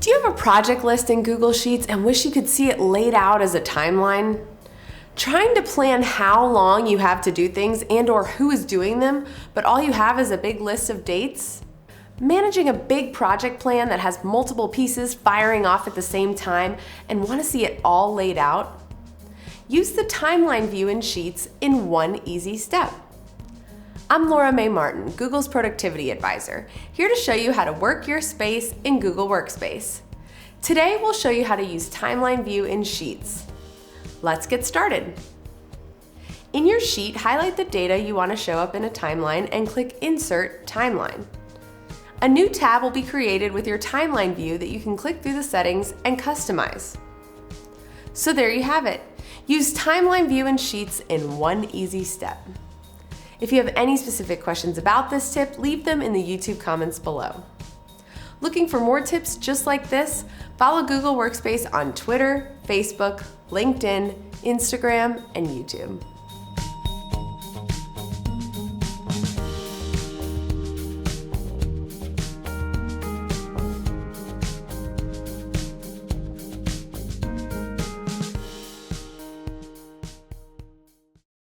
Do you have a project list in Google Sheets and wish you could see it laid out as a timeline? Trying to plan how long you have to do things and/or who is doing them, but all you have is a big list of dates? Managing a big project plan that has multiple pieces firing off at the same time and want to see it all laid out? Use the timeline view in Sheets in one easy step. I'm Laura Mae Martin, Google's Productivity Advisor, here to show you how to work your space in Google Workspace. Today we'll show you how to use Timeline View in Sheets. Let's get started. In your sheet, highlight the data you want to show up in a timeline and click Insert Timeline. A new tab will be created with your timeline view that you can click through the settings and customize. So there you have it. Use Timeline View in Sheets in one easy step. If you have any specific questions about this tip, leave them in the YouTube comments below. Looking for more tips just like this? Follow Google Workspace on Twitter, Facebook, LinkedIn, Instagram, and YouTube.